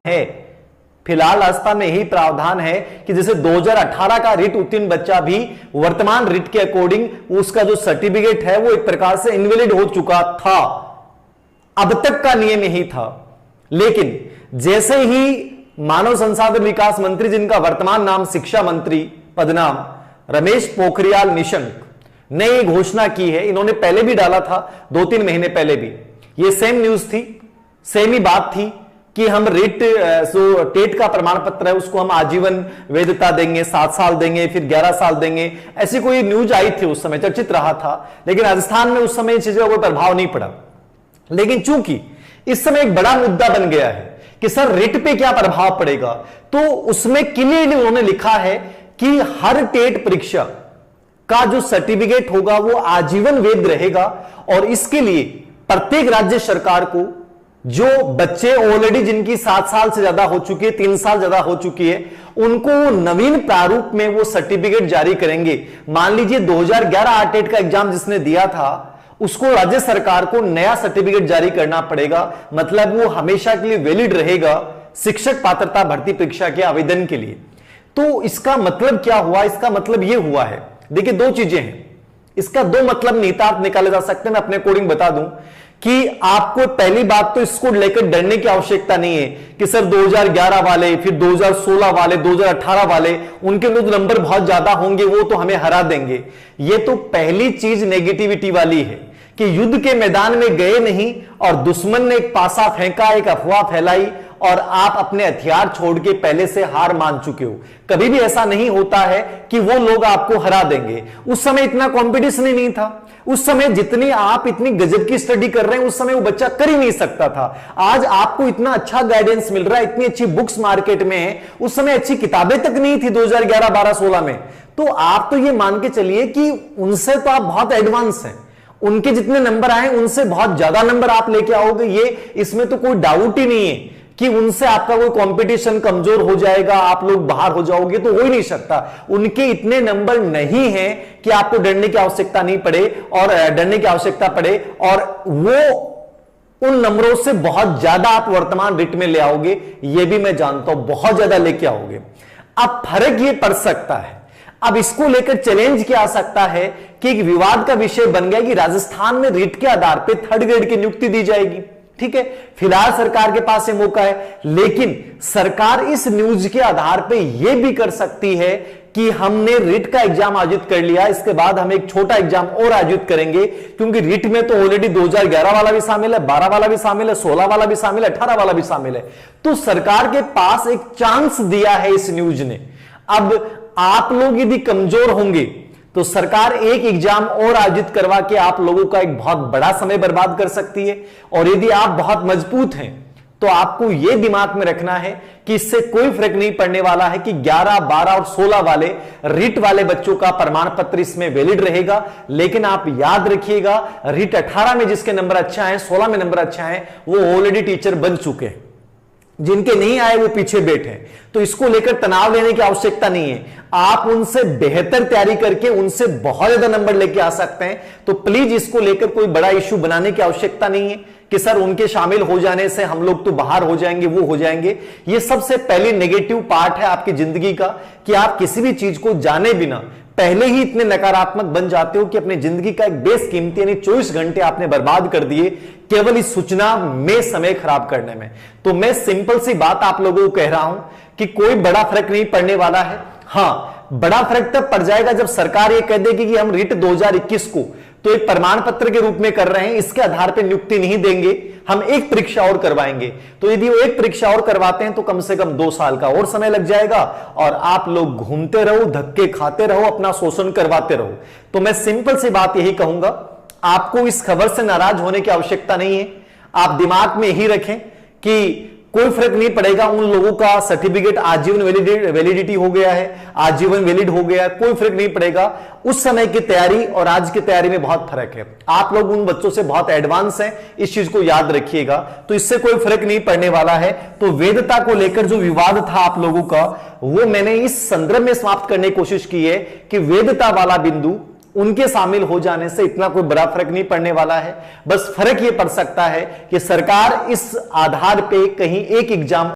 है फिलहाल राजस्थान में यही प्रावधान है कि जैसे 2018 का रिट उत्तीर्ण बच्चा भी वर्तमान रिट के अकॉर्डिंग उसका जो सर्टिफिकेट है वो एक प्रकार से इनवैलिड हो चुका था। अब तक का नियम यही था, लेकिन जैसे ही मानव संसाधन विकास मंत्री, जिनका वर्तमान नाम शिक्षा मंत्री पदनाम रमेश पोखरियाल निशंक ने ये घोषणा की है, इन्होंने पहले भी डाला था 2-3 महीने पहले भी, ये सेम न्यूज थी, सेम ही बात थी कि हम रिट जो टेट का प्रमाण पत्र है उसको हम आजीवन वैधता देंगे, 7 साल देंगे, फिर 11 साल देंगे, ऐसी कोई न्यूज आई थी, उस समय चर्चित रहा था। लेकिन राजस्थान में उस समय चीजों का कोई प्रभाव नहीं पड़ा। लेकिन चूंकि इस समय एक बड़ा मुद्दा बन गया है कि सर रिट पे क्या प्रभाव पड़ेगा, तो उसमें क्लियरली उन्होंने लिखा है कि हर टेट परीक्षा का जो सर्टिफिकेट होगा वो आजीवन वैध रहेगा, और इसके लिए प्रत्येक राज्य सरकार को जो बच्चे ऑलरेडी जिनकी 7 साल से ज्यादा हो चुकी है, 3 साल ज्यादा हो चुकी है, उनको नवीन प्रारूप में वो सर्टिफिकेट जारी करेंगे। मान लीजिए 2011 आरटेट का एग्जाम जिसने दिया था उसको राज्य सरकार को नया सर्टिफिकेट जारी करना पड़ेगा, मतलब वो हमेशा के लिए वैलिड रहेगा शिक्षक पात्रता भर्ती परीक्षा के आवेदन के लिए। तो इसका मतलब क्या हुआ? इसका मतलब यह हुआ है, देखिए 2 चीजें हैं, इसका 2 मतलब निहितार्थ निकाले जा सकते हैं। मैं अपने अकॉर्डिंग बता दूं कि आपको पहली बात तो इसको लेकर डरने की आवश्यकता नहीं है कि सर 2011 वाले, फिर 2016 वाले, 2018 वाले, उनके तो नंबर बहुत ज्यादा होंगे, वो तो हमें हरा देंगे। ये तो पहली चीज नेगेटिविटी वाली है कि युद्ध के मैदान में गए नहीं और दुश्मन ने एक पासा फेंका, एक अफवाह फैलाई और आप अपने हथियार छोड़ के पहले से हार मान चुके हो। कभी भी ऐसा नहीं होता है कि वो लोग आपको हरा देंगे। उस समय इतना कंपटीशन ही नहीं था। उस समय जितनी आप इतनी गजब की स्टडी कर रहे हैं उस समय वो बच्चा कर ही नहीं सकता था। आज आपको इतना अच्छा गाइडेंस मिल रहा है, इतनी अच्छी बुक्स मार्केट में है, उस समय अच्छी किताबें तक नहीं थी 2011, 12, 16 में। तो आप तो ये मान के चलिए कि उनसे तो आप बहुत एडवांस हैं, उनके जितने नंबर आए उनसे बहुत ज्यादा नंबर आप लेके आओगे, ये इसमें तो कोई डाउट ही नहीं है कि उनसे आपका कोई कंपटीशन कमजोर हो जाएगा, आप लोग बाहर हो जाओगे, तो हो ही नहीं सकता। उनके इतने नंबर नहीं हैं कि आपको डरने की आवश्यकता नहीं पड़े और डरने की आवश्यकता पड़े, और वो उन नंबरों से बहुत ज्यादा आप वर्तमान रिट में ले आओगे, ये भी मैं जानता हूं, बहुत ज्यादा लेके आओगे। अब फर्क ये पड़ सकता है, अब इसको लेकर चैलेंज क्या आ सकता है कि एक विवाद का विषय बन गया कि राजस्थान में रिट के आधार पर 3rd ग्रेड की नियुक्ति दी जाएगी। ठीक है, फिलहाल सरकार के पास ये मौका है, लेकिन सरकार इस न्यूज के आधार पे ये भी कर सकती है कि हमने रिट का एग्जाम आयोजित कर लिया, इसके बाद हम एक छोटा एग्जाम और आयोजित करेंगे, क्योंकि रिट में तो ऑलरेडी 2011 वाला भी शामिल है, 12 वाला भी शामिल है, 16 वाला भी शामिल है, 18 वाला भी शामिल है। तो सरकार के पास एक चांस दिया है इस न्यूज ने। अब आप लोग यदि कमजोर होंगे तो सरकार एक एग्जाम और आयोजित करवा के आप लोगों का एक बहुत बड़ा समय बर्बाद कर सकती है। और यदि आप बहुत मजबूत हैं तो आपको यह दिमाग में रखना है कि इससे कोई फर्क नहीं पड़ने वाला है कि 11, 12 और 16 वाले रिट वाले बच्चों का प्रमाण पत्र इसमें वैलिड रहेगा। लेकिन आप याद रखिएगा, रिट 18 में जिसके नंबर अच्छा है, 16 में नंबर अच्छा है, वो ऑलरेडी टीचर बन चुके हैं, जिनके नहीं आए वो पीछे बैठे। तो इसको लेकर तनाव लेने की आवश्यकता नहीं है, आप उनसे बेहतर तैयारी करके उनसे बहुत ज्यादा नंबर लेके आ सकते हैं। तो प्लीज इसको लेकर कोई बड़ा इश्यू बनाने की आवश्यकता नहीं है कि सर उनके शामिल हो जाने से हम लोग तो बाहर हो जाएंगे, वो हो जाएंगे। ये सबसे पहली नेगेटिव पार्ट है आपकी जिंदगी का कि आप किसी भी चीज को जाने बिना पहले ही इतने नकारात्मक बन जाते हो कि अपनी जिंदगी का एक बेसकीमती यानी 24 घंटे आपने बर्बाद कर दिए केवल इस सूचना में समय खराब करने में। तो मैं सिंपल सी बात आप लोगों को कह रहा हूं कि कोई बड़ा फर्क नहीं पड़ने वाला है। हां, बड़ा फर्क तब पड़ जाएगा जब सरकार ये कह देगी कि हम रिट 2021 को तो एक प्रमाण पत्र के रूप में कर रहे हैं, इसके आधार पर नियुक्ति नहीं देंगे, हम एक परीक्षा और करवाएंगे। तो यदि वो एक परीक्षा और करवाते हैं तो कम से कम 2 साल का और समय लग जाएगा और आप लोग घूमते रहो, धक्के खाते रहो, अपना शोषण करवाते रहो। तो मैं सिंपल सी बात यही कहूंगा, आपको इस खबर से नाराज होने की आवश्यकता नहीं है। आप दिमाग में यही रखें कि कोई फर्क नहीं पड़ेगा, उन लोगों का सर्टिफिकेट आजीवन वैलिडिटी हो गया है, आजीवन वैलिड हो गया है, कोई फर्क नहीं पड़ेगा। उस समय की तैयारी और आज की तैयारी में बहुत फर्क है। आप लोग उन बच्चों से बहुत एडवांस हैं, इस चीज को याद रखिएगा। तो इससे कोई फर्क नहीं पड़ने वाला है। तो वैधता को लेकर जो विवाद था आप लोगों का, वो मैंने इस संदर्भ में समाप्त करने की कोशिश की है कि वैधता वाला बिंदु उनके शामिल हो जाने से इतना कोई बड़ा फर्क नहीं पड़ने वाला है। बस फर्क यह पड़ सकता है कि सरकार इस आधार पे कहीं एक एग्जाम